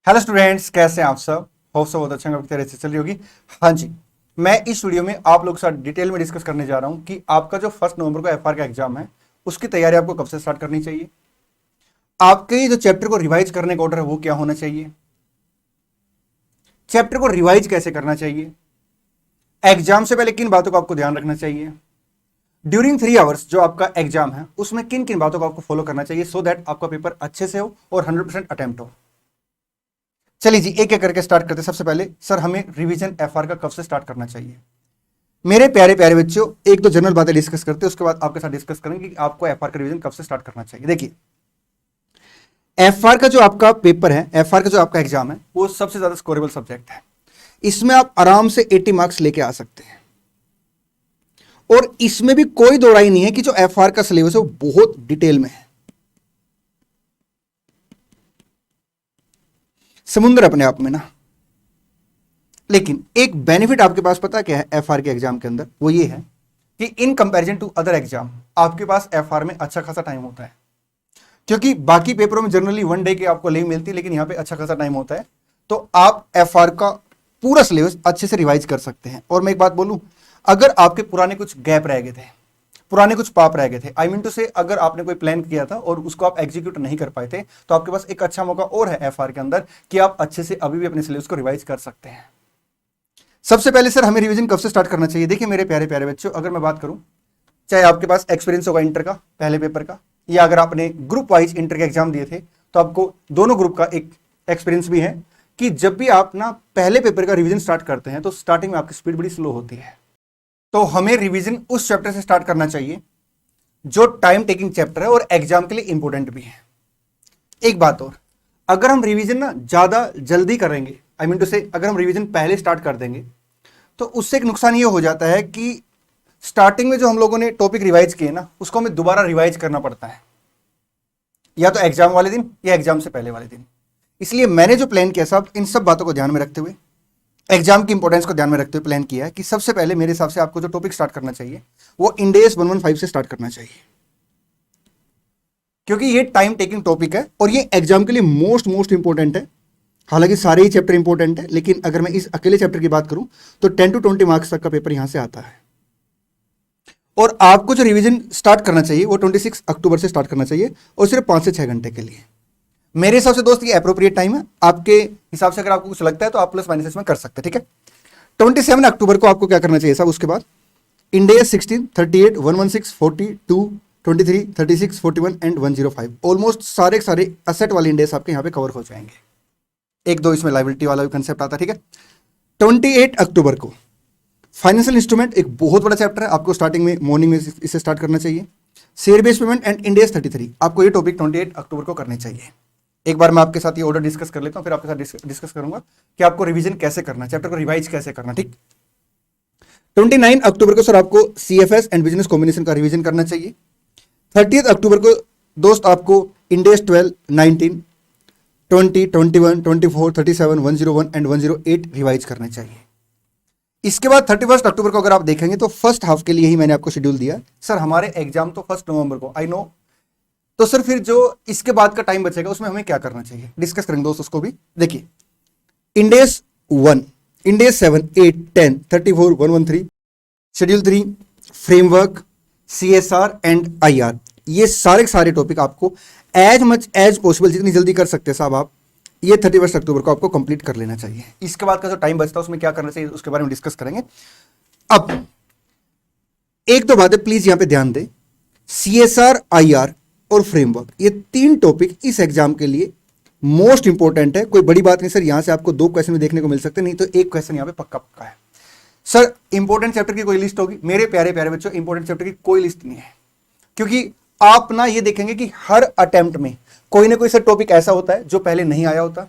Hello students, कैसे हैं आप सब। होप सब बहुत अच्छा आपकी तरह से चल रही होगी। हाँ जी, मैं इस वीडियो में आप लोगों के साथ डिटेल में डिस्कस करने जा रहा हूं कि आपका जो 1 नवंबर को एफआर का एग्जाम है उसकी तैयारी आपको कब से स्टार्ट करनी चाहिए। आपके जो चैप्टर को रिवाइज करने का ऑर्डर है वो क्या होना चाहिए, चैप्टर को रिवाइज कैसे करना चाहिए, एग्जाम से पहले किन बातों को आपको ध्यान रखना चाहिए, ड्यूरिंग 3 आवर्स जो आपका एग्जाम है उसमें किन किन बातों को आपको फॉलो करना चाहिए सो दैट आपका पेपर अच्छे से हो और 100% अटेम्प्ट हो। चलिए जी, एक एक करके स्टार्ट करते हैं। सबसे पहले सर हमें रिवीजन एफआर का कब से स्टार्ट करना चाहिए। मेरे प्यारे प्यारे बच्चों, एक दो जनरल बातें डिस्कस करते हैं, उसके बाद आपके साथ डिस्कस करेंगे कि आपको एफआर का रिवीजन कब से स्टार्ट करना चाहिए। देखिए, एफआर का जो आपका पेपर है, एफआर का जो आपका एग्जाम है वो सबसे ज्यादा स्कोरेबल सब्जेक्ट है। इसमें आप आराम से 80 मार्क्स लेके आ सकते हैं और इसमें भी कोई दो राय नहीं है कि जो एफआर का सिलेबस है वो बहुत डिटेल में है। समुद्र अपने आप में ना, लेकिन एक बेनिफिट आपके पास पता क्या है एफआर के एग्जाम के अंदर, वो ये है कि in comparison to other exam आपके पास एफआर में अच्छा खासा टाइम होता है। क्योंकि बाकी पेपरों में जनरली 1 डे की आपको लीव मिलती है, लेकिन यहां पे अच्छा खासा टाइम होता है, तो आप एफआर का पूरा सिलेबस अच्छे से रिवाइज कर सकते हैं। और मैं एक बात बोलूं, अगर आपके पुराने कुछ गैप रह गए थे, पुराने कुछ पाप रह गए थे, आई मीन टू से अगर आपने कोई प्लान किया था और उसको आप एग्जीक्यूट नहीं कर पाए थे, तो आपके पास एक अच्छा मौका और है एफआर के अंदर कि आप अच्छे से अभी भी अपने सिलेबस को रिवाइज कर सकते हैं। सबसे पहले सर हमें रिवीजन कब से स्टार्ट करना चाहिए। देखिए मेरे प्यारे प्यारे बच्चों, अगर मैं बात करूं, चाहे आपके पास एक्सपीरियंस होगा इंटर का पहले पेपर का, या अगर आपने ग्रुप वाइज इंटर के एग्जाम दिए थे तो आपको दोनों ग्रुप का एक एक्सपीरियंस भी है कि जब भी आप ना पहले पेपर का रिवीजन स्टार्ट करते हैं तो स्टार्टिंग में आपकी स्पीड बड़ी स्लो होती है। तो हमें रिवीजन उस चैप्टर से स्टार्ट करना चाहिए जो टाइम टेकिंग चैप्टर है और एग्जाम के लिए इंपॉर्टेंट भी है। एक बात और, अगर हम रिवीजन ना ज्यादा जल्दी करेंगे, आई मीन टू से अगर हम रिवीजन पहले स्टार्ट कर देंगे तो उससे एक नुकसान ये हो जाता है कि स्टार्टिंग में जो हम लोगों ने टॉपिक रिवाइज किए ना उसको हमें दोबारा रिवाइज करना पड़ता है, या तो एग्जाम वाले दिन या एग्जाम से पहले वाले दिन। इसलिए मैंने जो प्लान किया सब इन सब बातों को ध्यान में रखते हुए, एग्जाम की इंपॉर्टेंस को ध्यान में रखते हुए प्लान किया है कि सबसे पहले मेरे हिसाब से आपको जो टॉपिक स्टार्ट करना चाहिए वो इंडेस 115 से स्टार्ट करना चाहिए, क्योंकि ये टाइम टेकिंग टॉपिक है और ये एग्जाम के लिए मोस्ट मोस्ट इंपॉर्टेंट है। हालांकि सारे ही चैप्टर इंपॉर्टेंट है, लेकिन अगर मैं इस अकेले चैप्टर की बात करूं तो 10 to 20 मार्क्स तक का पेपर यहां से आता है। और आपको जो रिवीजन स्टार्ट करना चाहिए वो 26 अक्टूबर से स्टार्ट करना चाहिए और सिर्फ 5 से 6 घंटे के लिए। मेरे हिसाब से दोस्त ये अप्रोप्रिएट टाइम है। आपके हिसाब से अगर आपको कुछ लगता है तो आप प्लस माइनस में कर सकते हैं, ठीक है। 27 अक्टूबर को आपको क्या करना चाहिए साहब, उसके बाद इंडिया 16, 38, 116, 42, 23, 36, 41 एंड 105, ऑलमोस्ट सारे सारे असेट वाले इंडेस आपके यहाँ पे कवर हो जाएंगे। एक दो इसमें लाइबिलिटी वाला भी कंसेप्ट आता है, ठीक है। 28 अक्टूबर को फाइनेंशियल इंस्ट्रूमेंट, एक बहुत बड़ा चैप्टर है, आपको स्टार्टिंग में मॉर्निंग में इसे स्टार्ट करना चाहिए। शेयर बेस्ड पेमेंट एंड इंडेस 33, आपको ये टॉपिक 28 अक्टूबर को करने चाहिए। एक बार मैं आपके साथ ये ऑर्डर डिस्कस कर लेता हूँ, फिर आपके साथ डिस्कस करूंगा कि आपको रिवीजन कैसे करना, चैप्टर को रिवाइज कैसे करना, ठीक। 29 अक्टूबर को सर आपको सीएफएस एंड बिजनेस कॉम्बिनेशन का रिवीजन करना चाहिए। 30 अक्टूबर को दोस्त आपको इंडेस 12, 19, 20, 21, 24, 37, 101 एंड 108 रिवाइज करने चाहिए। इसके बाद 31 अक्टूबर को अगर आप देखेंगे तो फर्स्ट हाफ के लिए ही मैंने आपको शेड्यूल दिया। सर हमारे एग्जाम तो 1 नवंबर को, आई नो, तो सर फिर जो इसके बाद का टाइम बचेगा उसमें हमें क्या करना चाहिए, डिस्कस करेंगे दोस्त उसको भी। देखिए, इंडेस 1, इंडेस 7, 8, 10, 34, 113, schedule 3, framework, CSR and IR, ये सारे सारे टॉपिक आपको एज मच एज पॉसिबल जितनी जल्दी कर सकते हैं साहब आप, ये 31 अक्टूबर को आपको कंप्लीट कर लेना चाहिए। इसके बाद का जो टाइम बचता है उसमें क्या करना चाहिए उसके बारे में डिस्कस करेंगे। अब एक दो बातें प्लीज यहां पे ध्यान दें, सीएसआर, आईआर और फ्रेमवर्क, ये 3 टॉपिक इस एग्जाम के लिए मोस्ट इंपॉर्टेंट है। कोई बड़ी बात नहीं सर, यहां से आपको 2 क्वेश्चन भी देखने को मिल सकते हैं, नहीं तो एक क्वेश्चन यहां पे पक्का पक्का है। सर इंपॉर्टेंट चैप्टर की कोई लिस्ट होगी, मेरे प्यारे प्यारे बच्चों इंपॉर्टेंट चैप्टर की कोई लिस्ट नहीं है, क्योंकि आप ना ये देखेंगे कि हर अटेम्प्ट में कोई ना कोई सर टॉपिक ऐसा होता है जो पहले नहीं आया होता,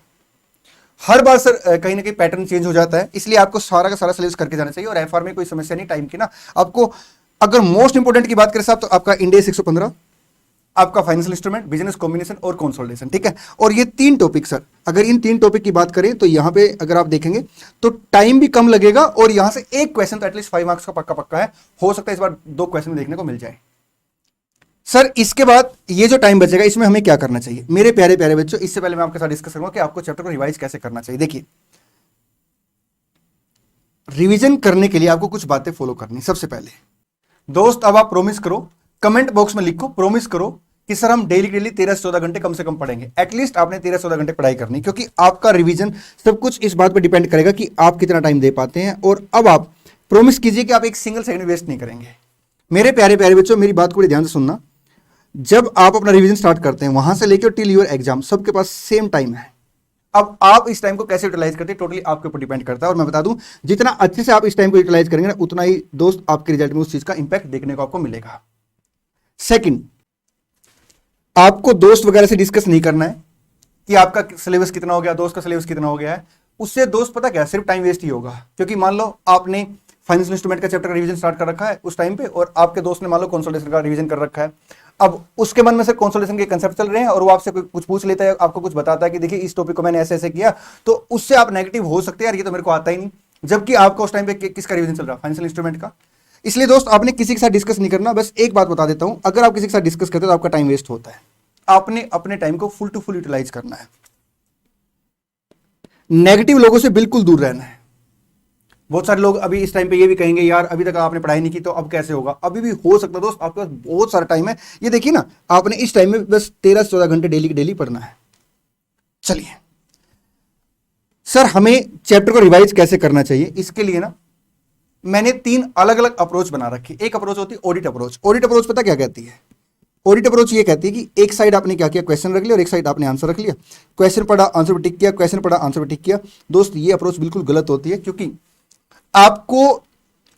हर बार सर कहीं ना कहीं पैटर्न चेंज हो जाता है, इसलिए आपको सारा का सारा सिलेबस करके जाना चाहिए। और एफआर में कोई समस्या नहीं टाइम की ना आपको। अगर मोस्ट इंपोर्टेंट की बात करें साहब तो आपका इंडेस 115, आपका फाइनेंशियल इंस्ट्रूमेंट, बिजनेस कॉम्बिनेशन और कंसोलिडेशन, ठीक है। और ये 3 टॉपिक सर, अगर इन 3 टॉपिक की बात करें तो यहां पे अगर आप देखेंगे तो टाइम भी कम लगेगा और यहां से एक क्वेश्चन तो एटलीस्ट 5 मार्क्स का पक्का पक्का है, हो सकता है इस बार 2 क्वेश्चन देखने को मिल जाए। सर इसके बाद ये जो टाइम बचेगा इसमें हमें क्या करना चाहिए मेरे प्यारे प्यारे बच्चों, इससे पहले मैं आपके साथ डिस्कस करूंगा कि आपको चैप्टर को रिवाइज कैसे करना चाहिए। देखिए, रिवीजन करने के लिए आपको कुछ बातें फॉलो करनी। सबसे पहले दोस्त, अब आप प्रॉमिस करो, कमेंट बॉक्स में लिखो, प्रॉमिस करो कि सर हम डेली 13 से 14 घंटे कम से कम पढ़ेंगे। एटलीस्ट आपने 13 से 14 घंटे पढ़ाई करनी, क्योंकि आपका रिवीजन सब कुछ इस बात पर डिपेंड करेगा कि आप कितना टाइम दे पाते हैं। और अब आप प्रॉमिस कीजिए कि आप एक सिंगल सेकंड वेस्ट नहीं करेंगे। मेरे प्यारे प्यारे बच्चों, मेरी बात को बड़ी ध्यान से सुनना। जब आप अपना रिवीजन स्टार्ट करते हैं वहां से लेकर टिल योर एग्जाम, सबके पास सेम टाइम है। अब आप इस टाइम को कैसे यूटिलाइज करते हैं टोटली आपके ऊपर डिपेंड करता है। और मैं बता दूं, जितना अच्छे से आप इस टाइम को यूटिलाइज करेंगे ना, उतना ही दोस्त आपके रिजल्ट में उस चीज का इंपैक्ट देखने को आपको मिलेगा। सेकंड, आपको दोस्त वगैरह से डिस्कस नहीं करना है कि आपका सिलेबस कितना हो गया, दोस्त का सिलेबस कितना हो गया है। उससे दोस्त पता क्या, सिर्फ टाइम वेस्ट ही होगा। क्योंकि मान लो आपने फाइनेंशियल इंस्ट्रूमेंट का चैप्टर का रिवीजन स्टार्ट कर रखा है उस टाइम पे, और आपके दोस्त ने मान लो कंसोलिडेशन का रिवीजन कर रखा है। अब उसके मन में सिर्फ कंसोलिडेशन के कंसेप्ट चल रहे हैं और वो आपसे कुछ पूछ लेता है, आपको कुछ बताता है कि देखिए इस टॉपिक को मैंने ऐसे ऐसे किया, तो उससे आप नेगेटिव हो सकते हैं, यार ये तो मेरे को आता ही नहीं। जबकि आपका उस टाइम पे किसका रिवीजन चल रहा है, फाइनेंशियल इंस्ट्रूमेंट का। इसलिए दोस्त, आपने किसी के साथ डिस्कस नहीं करना। बस एक बात बता देता हूं, अगर आप किसी के साथ डिस्कस करते हो तो आपका टाइम वेस्ट होता है। आपने अपने टाइम को फुल टू फुल यूटिलाइज करना है। नेगेटिव लोगों से बिल्कुल दूर रहना है। बहुत सारे लोग अभी इस टाइम पे ये भी कहेंगे, यार अभी तक आपने पढ़ाई नहीं की तो अब कैसे होगा। अभी भी हो सकता है दोस्त, आपके पास बहुत सारा टाइम है। ये देखिए ना, आपने इस टाइम में बस 13 से 14 घंटे डेली की डेली पढ़ना है। चलिए सर, हमें चैप्टर को रिवाइज कैसे करना चाहिए, इसके लिए ना मैंने 3 अलग अलग अप्रोच बना रखी। एक अप्रोच होती है ऑडिट अप्रोच। ऑडिट अप्रोच पता क्या कहती है? ऑडिट अप्रोच ये कहती है कि एक साइड आपने क्या किया, क्वेश्चन रख लिया, और एक साइड आपने आंसर रख लिया। क्वेश्चन पढ़ा, आंसर पे टिक किया, क्वेश्चन पढ़ा, आंसर पे टिक किया। दोस्त, ये अप्रोच बिल्कुल गलत होती है, क्योंकि आपको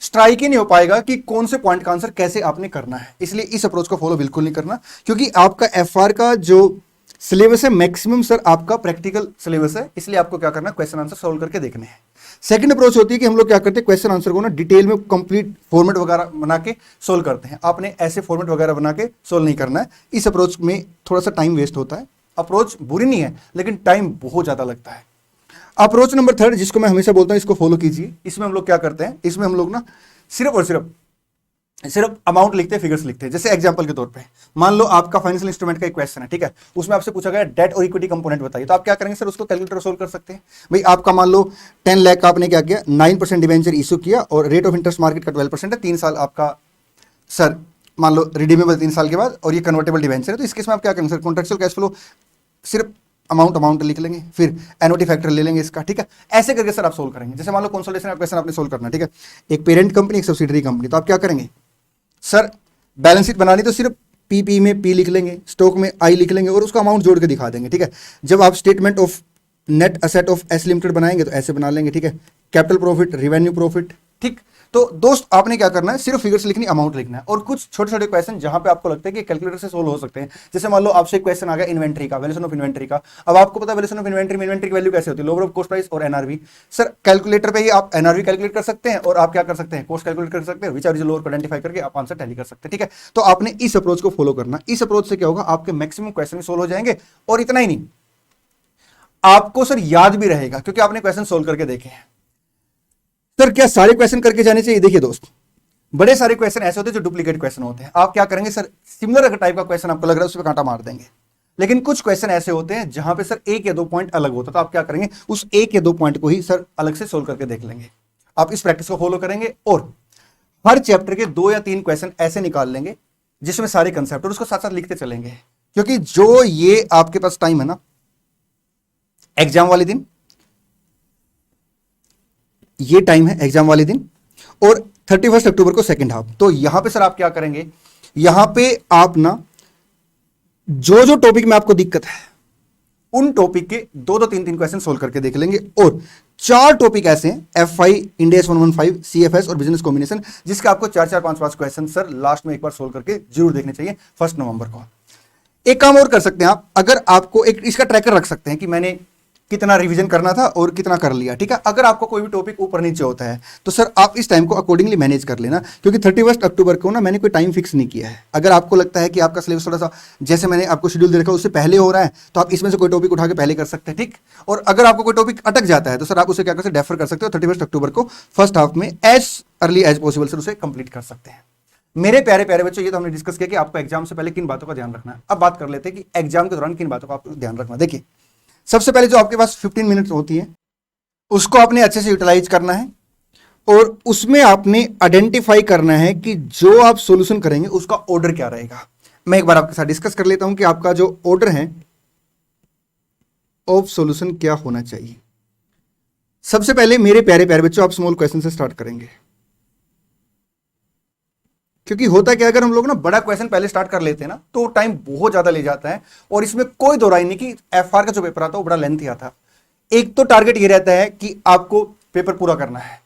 स्ट्राइक ही नहीं हो पाएगा कि कौन से पॉइंट का आंसर कैसे आपने करना है। इसलिए इस अप्रोच को फॉलो बिल्कुल नहीं करना, क्योंकि आपका एफआर का जो सिलेबस है मैक्सिमम सर आपका प्रैक्टिकल सिलेबस है। इसलिए आपको क्या करना है, क्वेश्चन आंसर सोल्व करके देखने हैं। सेकंड अप्रोच होती है कि हम लोग क्या करते हैं, क्वेश्चन आंसर को ना डिटेल में कंप्लीट फॉर्मेट वगैरह बना के सोल्व करते हैं। आपने ऐसे फॉर्मेट वगैरह बना के सोल्व नहीं करना है। इस अप्रोच में थोड़ा सा टाइम वेस्ट होता है। अप्रोच बुरी नहीं है, लेकिन टाइम बहुत ज्यादा लगता है। अप्रोच नंबर 3, जिसको मैं हमेशा बोलता हूं, इसको फॉलो कीजिए। इसमें हम लोग क्या करते हैं, इसमें हम लोग ना सिर्फ और सिर्फ अमाउंट लिखते हैं, फिगर्स लिखते हैं। जैसे एग्जांपल के तौर पे मान लो आपका फाइनेंशियल इंस्ट्रूमेंट का एक क्वेश्चन है, ठीक है, उसमें आपसे पूछा गया डेट और इक्विटी कंपोनेंट बताइए, तो आप क्या करेंगे सर, उसको कैलकुलेटर सोल्व कर सकते हैं। भाई आपका मान लो 10 लाख का आपने क्या किया, 9% डिवेंचर इशू किया और रेट ऑफ इंटरेस्ट मार्केट का 12% है, 3 साल आपका सर मान लो रिडीमेबल 3 साल के बाद, और ये कन्वर्टेबल डिवेंचर है। तो इस केस में आप क्या करेंगे सर, कॉन्ट्रेक्चुअल कैश फ्लो सिर्फ अमाउंट लिख लेंगे, फिर एनओटी फैक्टर ले लेंगे इसका, ठीक है। ऐसे करके सर आप सोल्व करेंगे। जैसे मान लो कंसोलिडेशन का क्वेश्चन आपने सोल्व करना है, ठीक है, एक पेरेंट कंपनी एक सब्सिडरी कंपनी, तो आप क्या करेंगे सर, बैलेंस शीट बनानी तो सिर्फ पी में पी लिख लेंगे, स्टॉक में आई लिख लेंगे और उसका अमाउंट जोड़ के दिखा देंगे, ठीक है। जब आप statement of net asset of S limited बनाएंगे तो ऐसे बना लेंगे, ठीक है, कैपिटल प्रॉफिट, रिवेन्यू प्रॉफिट, ठीक। तो दोस्त आपने क्या करना है, सिर्फ फिगर्स लिखनी, अमाउंट लिखना है, और कुछ छोटे छोटे क्वेश्चन जहां पे आपको लगता है कि कैलकुलेटर से सोल्व हो सकते हैं। जैसे मान लो आपसे क्वेश्चन आ गया इन्वेंट्री का, वैल्यूएशन ऑफ इन्वेंट्री का। अब आपको पता है वैल्यूएशन ऑफ इन्वेंट्री में इन्वेंट्री की वैल्यू कैसे होती है, लोअर ऑफ कॉस्ट प्राइस और एनआरवी। सर कैलकुलेटर पे ही आप एनआरवी कैलकुलेट कर सकते हैं और आप क्या कर सकते हैं, कॉस्ट कैलकुलेट कर सकते हैं, विच आर लोअर को आइडेंटिफाई करके आप आंसर टैली कर सकते हैं, ठीक है। तो आपने इस अप्रोच को फॉलो करना। इस अप्रोच से क्या होगा, आपके मैक्सिमम क्वेश्चन सोल्व हो जाएंगे। और इतना ही नहीं, आपको सर याद भी रहेगा, क्योंकि आपने क्वेश्चन सोल्व करके देखे हैं। सर क्या सारे क्वेश्चन करके जाने चाहिए? देखिए दोस्त, बड़े सारे क्वेश्चन ऐसे होते हैं जो डुप्लीकेट क्वेश्चन होते हैं। आप क्या करेंगे सर, सिमिलर अगर टाइप का क्वेश्चन आपको लग रहा है उस पर कांटा मार देंगे। लेकिन कुछ क्वेश्चन ऐसे होते हैं जहां पे सर 1 या 2 पॉइंट अलग होता है, तो आप क्या करेंगे, उस 1 या 2 पॉइंट को ही सर अलग से सोल्व करके देख लेंगे। आप इस प्रैक्टिस को फॉलो करेंगे और हर चैप्टर के 2 या 3 क्वेश्चन ऐसे निकाल लेंगे जिसमें सारे कंसेप्ट, और उसको साथ साथ लिखते चलेंगे। क्योंकि जो ये आपके पास टाइम है ना एग्जाम वाले दिन, ये टाइम है एग्जाम वाले दिन, और 31 अक्टूबर को सेकंड हाफ। तो यहां पे सर आप क्या करेंगे, यहां पे आप ना जो जो टॉपिक में आपको दिक्कत है उन टॉपिक के 2-2, 3-3 क्वेश्चन सोल्व करके देख लेंगे। और 4 टॉपिक ऐसे हैं, एफआई, इंडेस 115, सीएफएस और बिजनेस कॉम्बिनेशन, जिसके आपको 4-4, 5-5 क्वेश्चन सर लास्ट में एक बार सोल्व करके जरूर देखने चाहिए 1 नवंबर को। एक काम और कर सकते हैं आप, अगर आपको एक इसका ट्रैकर रख सकते हैं कि मैंने कितना रिवीजन करना था और कितना कर लिया, ठीक है। अगर आपको कोई भी टॉपिक ऊपर नीचे होता है तो सर आप इस टाइम को अकॉर्डिंगली मैनेज कर लेना, क्योंकि 31 अक्टूबर को ना मैंने कोई टाइम फिक्स नहीं किया है। अगर आपको लगता है कि आपका सिलेबस थोड़ा सा जैसे मैंने आपको शेड्यूल दे रखा है उससे पहले हो रहा है, तो आप इसमें से कोई टॉपिक उठा के पहले कर सकते हैं, ठीक। और अगर आपको कोई टॉपिक अटक जाता है तो सर आप उसे क्या कर सकते हैं, डेफर कर सकते हो। 31 अक्टूबर को फर्स्ट हाफ में as early as possible sir उसे कंप्लीट कर सकते हैं। मेरे प्यारे प्यारे बच्चों, ये तो हमने डिस्कस किया कि आपको एग्जाम से पहले किन बातों का ध्यान रखना है। अब बात कर लेते हैं कि एग्जाम के दौरान किन बातों का आपको ध्यान रखना है। देखिए, सबसे पहले जो आपके पास 15 मिनट होती है उसको आपने अच्छे से यूटिलाइज करना है और उसमें आपने आइडेंटिफाई करना है कि जो आप सॉल्यूशन करेंगे उसका ऑर्डर क्या रहेगा। मैं एक बार आपके साथ डिस्कस कर लेता हूं कि आपका जो ऑर्डर है ऑफ सॉल्यूशन क्या होना चाहिए। सबसे पहले मेरे प्यारे प्यारे बच्चों, आप स्मॉल क्वेश्चन से स्टार्ट करेंगे, क्योंकि होता क्या, अगर हम लोग ना बड़ा क्वेश्चन पहले स्टार्ट कर लेते हैं ना तो टाइम बहुत ज्यादा ले जाता है और इसमें कोई दो राय नहीं कि एफआर का जो पेपर आता है वो बड़ा लेंथी आता है। एक तो टारगेट ये रहता है कि आपको पेपर पूरा करना है,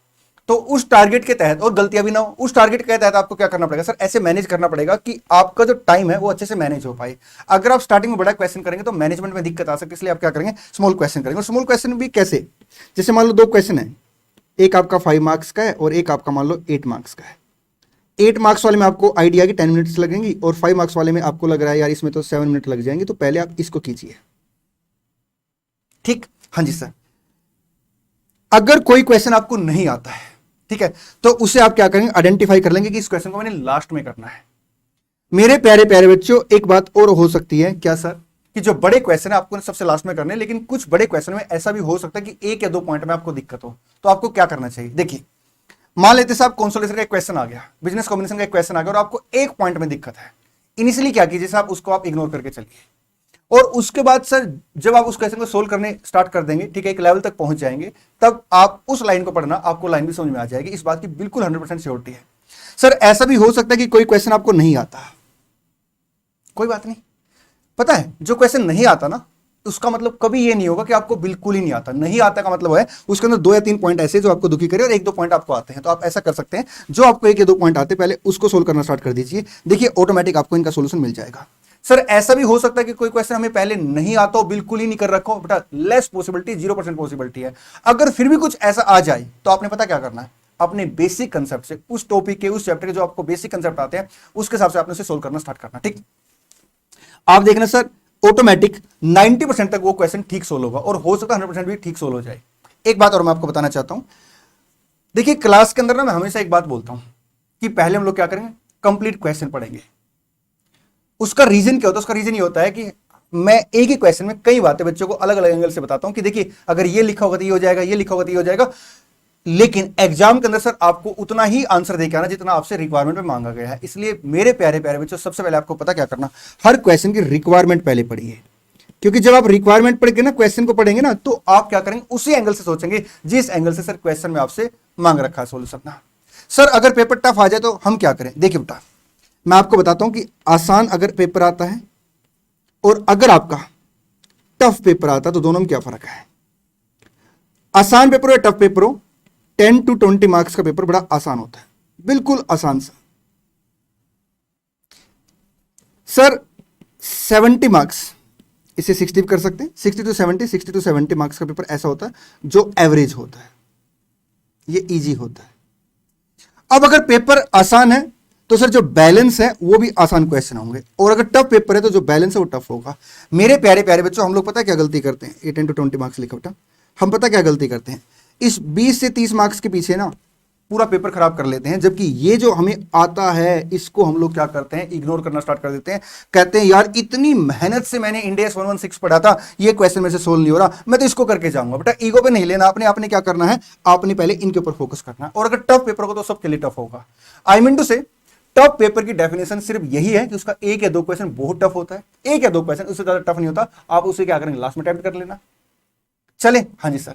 तो उस टारगेट के तहत, और गलतियां भी ना हो, उस टारगेट के तहत आपको क्या करना पड़ेगा सर, ऐसे मैनेज करना पड़ेगा कि आपका जो टाइम है वो अच्छे से मैनेज हो पाए। अगर आप स्टार्टिंग में बड़ा क्वेश्चन करेंगे तो मैनेजमेंट में दिक्कत आ सकती है, इसलिए आप क्या करेंगे, स्मॉल क्वेश्चन करेंगे। और स्मॉल क्वेश्चन भी कैसे, जैसे मान लो 2 क्वेश्चन है, एक आपका 5 मार्क्स का है और एक आपका मान लो 8 मार्क्स का है। 8 मार्क्स वाले में आपको आइडिया की 10 मिनट्स लगेंगी और 5 मार्क्स वाले में आपको लग रहा है यार इसमें तो 7 मिनट लग जाएंगे, तो पहले आप इसको कीजिए। ठीक, हाँ जी सर। अगर कोई क्वेश्चन आपको नहीं आता है, ठीक है, तो उसे आप क्या करेंगे, आइडेंटिफाई कर लेंगे कि इस क्वेश्चन को मैंने लास्ट में करना है। मेरे प्यारे प्यारे बच्चों, एक बात और हो सकती है, क्या सर, कि जो बड़े क्वेश्चन है आपको सबसे लास्ट में करने, लेकिन कुछ बड़े क्वेश्चन में ऐसा भी हो सकता है कि 1 या 2 पॉइंट में आपको दिक्कत हो, तो आपको क्या करना चाहिए। देखिए, मान लेते साहब कंसोलिडेशन का एक क्वेश्चन आ गया, बिजनेस कॉम्बिनेशन का एक क्वेश्चन आ गया और आपको 1 पॉइंट में दिक्कत है। इनिशियली क्या कीजिए साहब, उसको आप इग्नोर करके चलिए और उसके बाद सर जब आप उस क्वेश्चन को सोल्व करने स्टार्ट कर देंगे, ठीक है, एक लेवल तक पहुंच जाएंगे, तब आप उस लाइन को पढ़ना, आपको लाइन भी समझ में आ जाएगी। इस बात की बिल्कुल 100% श्योरिटी है। सर ऐसा भी हो सकता है कि कोई क्वेश्चन आपको नहीं आता, कोई बात नहीं। पता है, जो क्वेश्चन नहीं आता ना, उसका मतलब कभी ये नहीं होगा कि आपको बिल्कुल ही नहीं आता। नहीं आता का मतलब है उसके अंदर 2 या 3 पॉइंट ऐसे जो आपको दुखी करे और 1-2 पॉइंट आपको आते हैं। तो आप ऐसा कर सकते हैं, जो आपको 1 या 2 पॉइंट आते हैं पहले उसको सोल्व करना स्टार्ट कर दीजिए, देखिए ऑटोमेटिक आपको इनका सोल्यूशन मिल जाएगा। सर ऐसा भी हो सकता है कि कोई क्वेश्चन हमें पहले नहीं आता हो, बिल्कुल ही नहीं कर रखा हो, बेटा लेस पॉसिबिलिटी, 0% पॉसिबिलिटी है। अगर फिर भी कुछ ऐसा आ जाए तो आपने पता क्या करना है, अपने बेसिक कंसेप्ट से, उस टॉपिक के, उस चैप्टर के जो आपको बेसिक कंसेप्ट आते हैं उसके हिसाब से आपने उसे सोल्व करना स्टार्ट करना। ठीक, आप देखना सर ऑटोमेटिक 90% तक वो क्वेश्चन ठीक सोल्व होगा और हो सकता है 100% भी ठीक सोल्व हो जाए। एक बात और मैं आपको बताना चाहता हूं, देखिए क्लास के अंदर ना मैं हमेशा एक बात बोलता हूं कि पहले हम लोग क्या करेंगे, कंप्लीट क्वेश्चन पढ़ेंगे। उसका रीजन क्या होता है, उसका रीजन ये होता है कि मैं एक ही क्वेश्चन में कई बातें बच्चों को अलग अलग एंगल से बताता हूं कि देखिए अगर ये लिखा होगा तो ये हो जाएगा, ये लिखा होगा तो ये हो जाएगा। लेकिन एग्जाम के अंदर सर आपको उतना ही आंसर देके आना जितना आपसे रिक्वायरमेंट में मांगा गया है। इसलिए मेरे प्यारे प्यारे बच्चों, सबसे पहले आपको पता क्या करना, हर क्वेश्चन की रिक्वायरमेंट पहले पढ़िए, क्योंकि जब आप रिक्वायरमेंट पढ़ के ना क्वेश्चन को पढ़ेंगे ना, तो आप क्या करेंगे, उसी एंगल से सोचेंगे जिस एंगल से सर क्वेश्चन में आपसे मांग रखा है सोल्यूशन ना। सर अगर पेपर टफ आ जाए तो हम क्या करें, देखिए बेटा मैं आपको बताता हूं कि आसान अगर पेपर आता है और अगर आपका टफ पेपर आता है तो दोनों में क्या फर्क है। आसान पेपर हो या टफ पेपर हो, 10 to 20 मार्क्स का पेपर बड़ा आसान होता है, बिल्कुल आसान सा। सर 70 मार्क्स, इसे 60 कर सकते हैं, 60 to 70 मार्क्स का पेपर ऐसा होता है जो एवरेज होता है, ये इजी होता है। अब अगर पेपर आसान है तो सर जो बैलेंस है वो भी आसान क्वेश्चन होंगे, और अगर टफ पेपर है तो जो बैलेंस है वो टफ होगा। मेरे प्यारे प्यारे बच्चों, हम लोग पता क्या गलती करते हैं, ये 10 to 20 मार्क्स लिखा बेटा, हम पता क्या गलती करते हैं, इस 20 से 30 मार्क्स के पीछे ना पूरा पेपर खराब कर लेते हैं, जबकि ये जो हमें आता है इसको हम लोग क्या करते हैं, इग्नोर करना स्टार्ट कर देते हैं। कहते हैं यार इतनी मेहनत से मैंने इंडिया 116 पढ़ा था, ये क्वेश्चन मेरे से सोल्व नहीं हो रहा, मैं तो इसको करके जाऊंगा। बेटा ईगो पे नहीं लेना आपने क्या करना है, आपने पहले इनके ऊपर फोकस करना है। और अगर टफ पेपर होगा तो सबके लिए टफ होगा। आई मीन टू से टफ पेपर की डेफिनेशन सिर्फ यही है कि उसका 1 या 2 क्वेश्चन बहुत टफ होता है, 1 या 2 क्वेश्चन, उससे ज्यादा टफ नहीं होता। आप उसे क्या करेंगे, लास्ट में अटेम्प्ट कर लेना। चले, हाँ जी सर,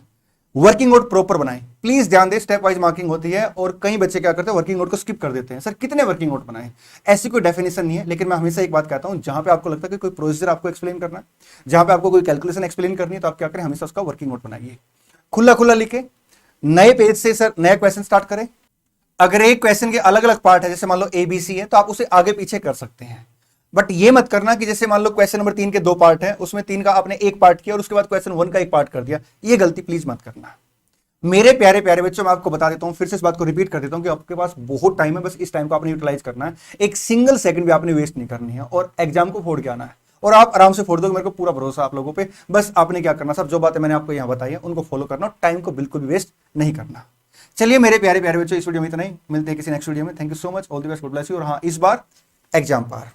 वर्किंग नोट प्रॉपर बनाएं, प्लीज ध्यान दें, स्टेप वाइज मार्किंग होती है और कई बच्चे क्या करते हैं, वर्किंग नोट को स्किप कर देते हैं। सर कितने वर्किंग नोट बनाएं, ऐसी कोई डेफिनेशन नहीं है, लेकिन मैं हमेशा एक बात कहता हूं, जहां पे आपको लगता है कि कोई प्रोसीजर आपको एक्सप्लेन करना है, जहां पे आपको कोई कैलकुलेशन एक्सप्लेन करनी है, तो आप क्या करें, हमेशा उसका वर्किंग नोट बनाइए, खुला खुला लिखे, नए पेज से सर नया क्वेश्चन स्टार्ट करें। अगर एक क्वेश्चन के अलग अलग पार्ट है, जैसे मान लो ABC है, तो आप उसे आगे पीछे कर सकते हैं, बट ये मत करना कि जैसे मान लो क्वेश्चन नंबर 3 के 2 पार्ट है, उसमें 3 का आपने 1 पार्ट किया और उसके बाद क्वेश्चन 1 का 1 पार्ट कर दिया। ये गलती प्लीज मत करना। मेरे प्यारे प्यारे बच्चों, मैं आपको बता देता हूं, फिर से इस बात को रिपीट कर देता हूं कि आपके पास बहुत टाइम है, बस इस टाइम को आपने यूटिलाइज करना है, एक सिंगल सेकंड भी आपने वेस्ट नहीं करनी है और एग्जाम को फोड़ के आना है। और आप आराम से फोड़ दोगे, मेरे को पूरा भरोसा आप लोगों पे। बस आपने क्या करना, सब जो बातें मैंने आपको यहां बताई है उनको फॉलो करना, टाइम को बिल्कुल भी वेस्ट नहीं करना। चलिए मेरे प्यारे प्यारे बच्चों, इस वीडियो में इतना ही, मिलते हैं किसी नेक्स्ट वीडियो में। Thank you so much, all the best, God bless you. और हाँ, इस बार एग्जाम पार।